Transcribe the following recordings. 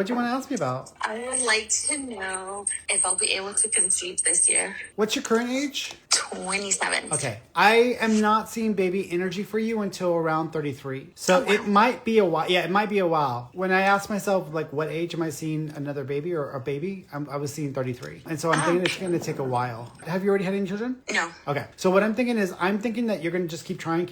What do you want to ask me about? I would like to know if I'll be able to conceive this year. What's your current age? 27. Okay. I am not seeing baby energy for you until around 33. So it might be a while. Yeah, it might be a while. When I asked myself, like, what age am I seeing another baby or a baby? I was seeing 33. And so I'm thinking it's going to take a while. Have you already had any children? No. Okay. So what I'm thinking is I'm thinking that you're going to just keep trying.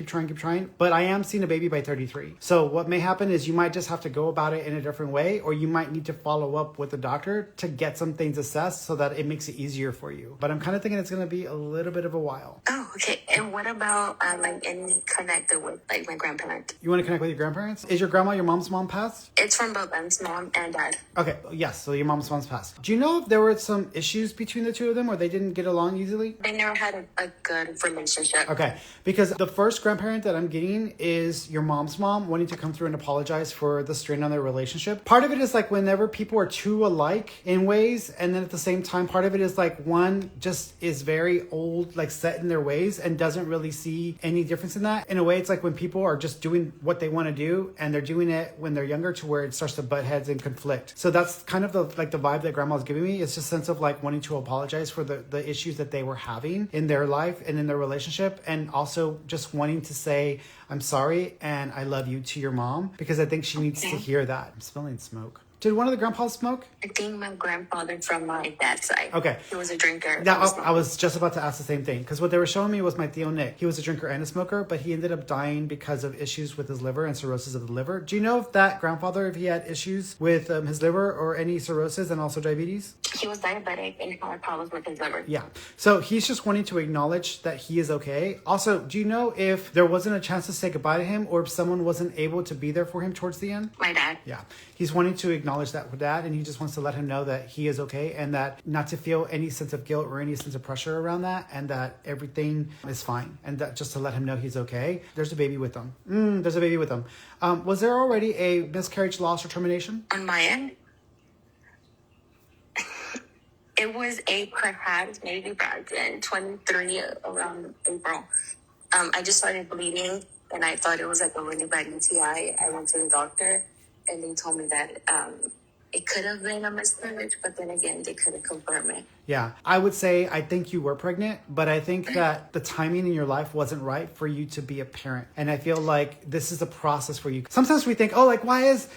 But I am seeing a baby by 33. So what may happen is you might just have to go about it in a different way, or you might need to follow up with the doctor to get some things assessed so that it makes it easier for you. But I'm kind of thinking it's going to be a little bit of a while. Oh, okay. And what about like any connected with like my grandparents? You want to connect with your grandparents? Is your grandma your mom's mom passed? It's from both ends, mom and dad. Okay, yes, so your mom's passed. Do you know if there were some issues between the two of them or they didn't get along easily? They never had a good relationship. Okay, because the first grandparent that I'm getting is your mom's mom wanting to come through and apologize for the strain on their relationship. Part of it is like whenever people are too alike in ways, and then at the same time, part of it is like one just is very old, like set in their ways and doesn't really see any difference in that. In a way, it's like when people are just doing what they want to do and they're doing it when they're younger to where it starts to butt heads and conflict. So that's kind of the vibe that grandma's giving me. It's just a sense of like wanting to apologize for the issues that they were having in their life and in their relationship, and also just wanting to say, I'm sorry and I love you to your mom, because I think she needs to hear that. I'm smelling smoke. Did one of the grandpas smoke? I think my grandfather from my dad's side. Okay. He was a drinker. I was just about to ask the same thing, because what they were showing me was my Theo Nick. He was a drinker and a smoker, but he ended up dying because of issues with his liver and cirrhosis of the liver. Do you know if that grandfather, if he had issues with his liver or any cirrhosis and also diabetes? He was diabetic and had problems with his liver. Yeah. So he's just wanting to acknowledge that he is okay. Also, do you know if there wasn't a chance to say goodbye to him, or if someone wasn't able to be there for him towards the end? My dad. Yeah. He's wanting to acknowledge that with Dad, and he just wants to let him know that he is okay, and that not to feel any sense of guilt or any sense of pressure around that, and that everything is fine, and that just to let him know he's okay. There's a baby with him. There's a baby with him. Was there already a miscarriage, loss, or termination? On my end, it was a perhaps maybe back in 23 around April. I just started bleeding, and I thought it was like a really bad UTI. I went to the doctor, and they told me that it could have been a miscarriage, but then again, they couldn't confirm it. Yeah, I would say I think you were pregnant, but I think that the timing in your life wasn't right for you to be a parent. And I feel like this is a process for you. Sometimes we think, oh, like, why is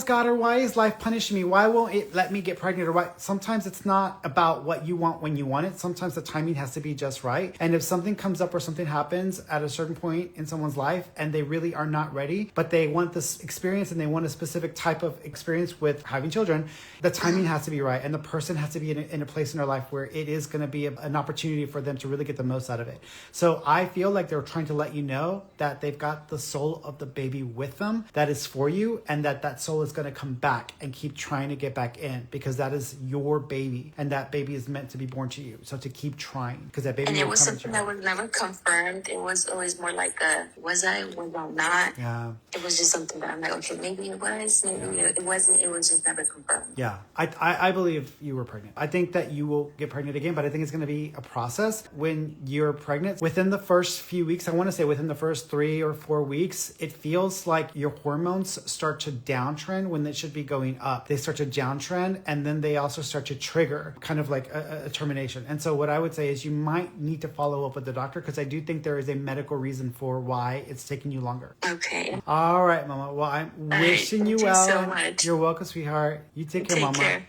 God or why is life punishing me? Why won't it let me get pregnant? Or why? Sometimes it's not about what you want when you want it. Sometimes the timing has to be just right. And if something comes up or something happens at a certain point in someone's life and they really are not ready, but they want this experience and they want a specific type of experience with having children, the timing has to be right. And the person has to be in a place in their life where it is going to be an opportunity for them to really get the most out of it. So I feel like they're trying to let you know that they've got the soul of the baby with them that is for you, and that soul is going to come back and keep trying to get back in, because that is your baby, and that baby is meant to be born to you. So to keep trying, because that baby and it will was come something that was never confirmed. It was always more like was I not? Yeah. It was just something that I'm like, okay, maybe it was, maybe it wasn't. It was just never confirmed. Yeah, I believe you were pregnant. I think that you will get pregnant again, but I think it's going to be a process. When you're pregnant, within the first few weeks, I want to say within the first 3 or 4 weeks, it feels like your hormones start to downtrend when they should be going up. They start to downtrend, and then they also start to trigger kind of like a termination. And so what I would say is you might need to follow up with the doctor, because I do think there is a medical reason for why it's taking you longer. Okay. All right, Mama. Well, I'm wishing you well. Thank you so much. You're welcome, sweetheart. You take care, Mama. Care.